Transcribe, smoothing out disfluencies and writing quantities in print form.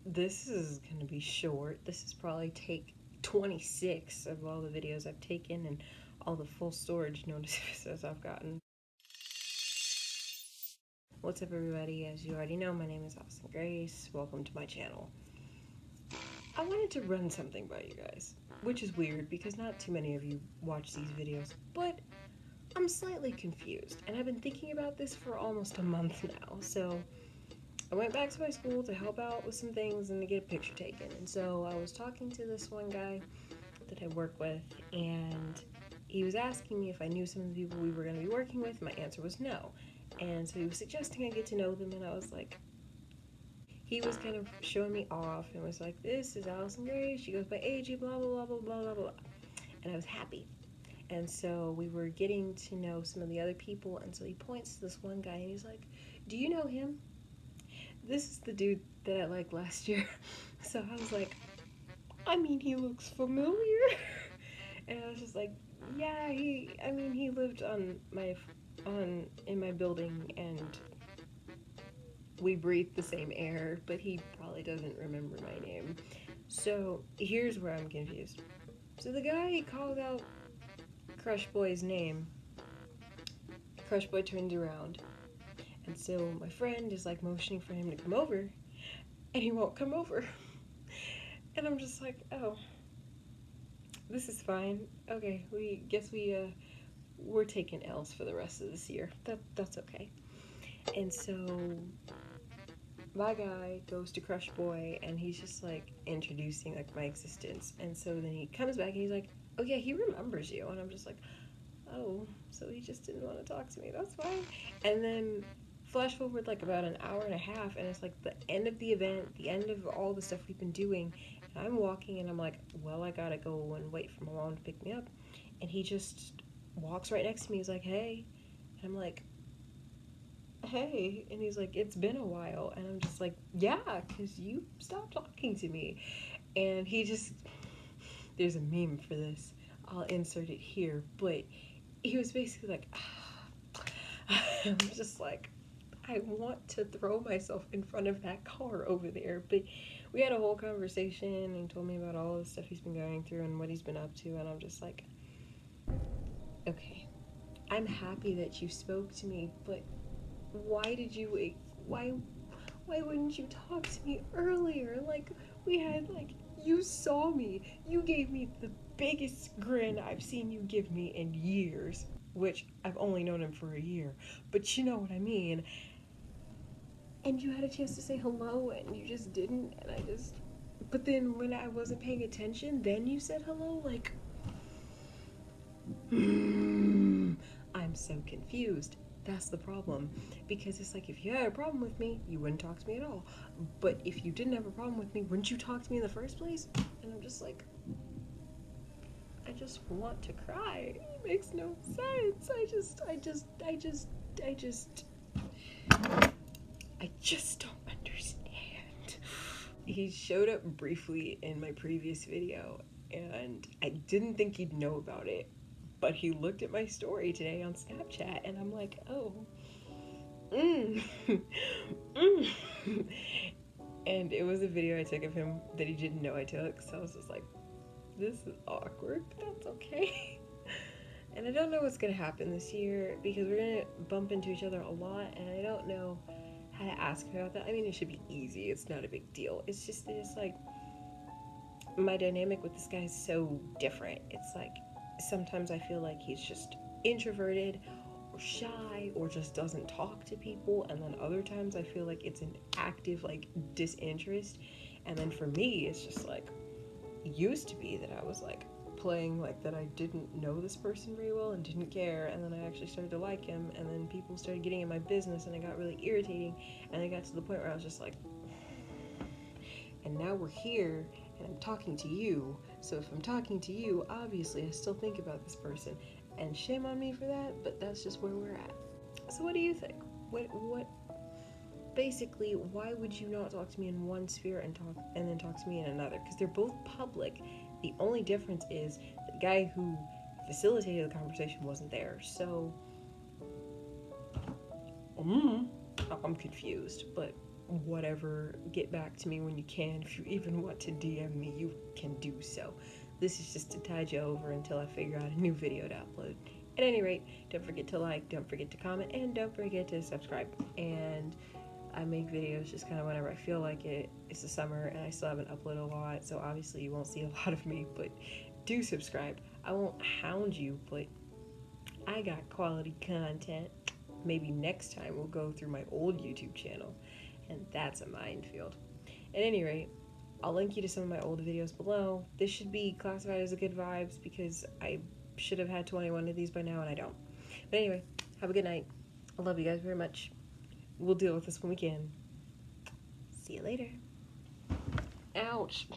This is gonna be short. This is probably take 26 of all the videos I've taken and all the full storage notices I've gotten. What's up, everybody? As you already know, my name is Alyceson-Grace. Welcome to my channel. I wanted to run something by you guys, which is weird because not too many of you watch these videos, but I'm slightly confused, and I've been thinking about this for almost a month now. So I went back to my school to help out with some things and to get a picture taken. And so I was talking to this one guy that I work with, and he was asking me if I knew some of the people we were going to be working with. My answer was no. And so he was suggesting I get to know them, and I was like, he was kind of showing me off and was like, this is Alyceson-Grace, she goes by AG, blah, blah, blah, blah, blah, blah, blah. And I was happy. And so we were getting to know some of the other people, and so he points to this one guy, and he's like, do you know him? This is the dude that I liked last year. So I was like, I mean, he looks familiar. And I was just like, yeah, he lived in my building, and we breathe the same air, but he probably doesn't remember my name. So here's where I'm confused. So the guy he called out Crush Boy's name. Crush Boy turns around, and so my friend is like motioning for him to come over, and he won't come over. And I'm just like, oh, this is fine. Okay, we're taking L's for the rest of this year. That's okay. And so my guy goes to Crush Boy, and he's just like introducing like my existence. And so then he comes back and he's like, oh yeah, he remembers you. And I'm just like, oh, so he just didn't want to talk to me. That's fine. And then flash forward like about an hour and a half, and it's like the end of the event, the end of all the stuff we've been doing. And I'm walking, and I'm like, well, I gotta go and wait for my mom to pick me up. And he just walks right next to me. He's like, hey. And I'm like, hey. And he's like, it's been a while. And I'm just like, yeah, because you stopped talking to me. And he just, there's a meme for this. I'll insert it here. But he was basically like, I'm just like, I want to throw myself in front of that car over there. But we had a whole conversation, and he told me about all the stuff he's been going through and what he's been up to. And I'm just like, okay, I'm happy that you spoke to me, but why did you wait? Why wouldn't you talk to me earlier? Like, we had, like, you saw me. You gave me the biggest grin I've seen you give me in years, which I've only known him for a year. But you know what I mean. And you had a chance to say hello, and you just didn't. And I just. But then when I wasn't paying attention, then you said hello? Like. I'm so confused. That's the problem. Because it's like, if you had a problem with me, you wouldn't talk to me at all. But if you didn't have a problem with me, wouldn't you talk to me in the first place? And I'm just like, I just want to cry. It makes no sense. I just don't understand. He showed up briefly in my previous video, and I didn't think he'd know about it. But he looked at my story today on Snapchat, and I'm like, oh, mm. Mm. And it was a video I took of him that he didn't know I took, so I was just like, this is awkward, but that's okay. And I don't know what's gonna happen this year because we're gonna bump into each other a lot, and I don't know how to ask him about that. I mean, it should be easy, it's not a big deal. It's just that it's like, my dynamic with this guy is so different. It's like, sometimes I feel like he's just introverted or shy or just doesn't talk to people, and then other times I feel like it's an active like disinterest. And then for me, it's just like, it used to be that I was like playing like that I didn't know this person very well and didn't care, and then I actually started to like him, and then people started getting in my business, and it got really irritating, and I got to the point where I was just like, and now we're here and I'm talking to you. So if I'm talking to you, obviously I still think about this person. And shame on me for that, but that's just where we're at. So what do you think? What basically, why would you not talk to me in one sphere and then talk to me in another? Because they're both public. The only difference is the guy who facilitated the conversation wasn't there. So I'm confused, but whatever, get back to me when you can. If you even want to DM me, you can do so. This is just to tide you over until I figure out a new video to upload. At any rate, don't forget to like, don't forget to comment, and don't forget to subscribe. And I make videos just kind of whenever I feel like it. It's the summer and I still haven't uploaded a lot, so obviously you won't see a lot of me, but do subscribe. I won't hound you, but I got quality content. Maybe next time we'll go through my old YouTube channel, and that's a minefield. At any rate, I'll link you to some of my old videos below. This should be classified as a good vibes because I should have had 21 of these by now and I don't. But anyway, have a good night. I love you guys very much. We'll deal with this when we can. See you later. Ouch.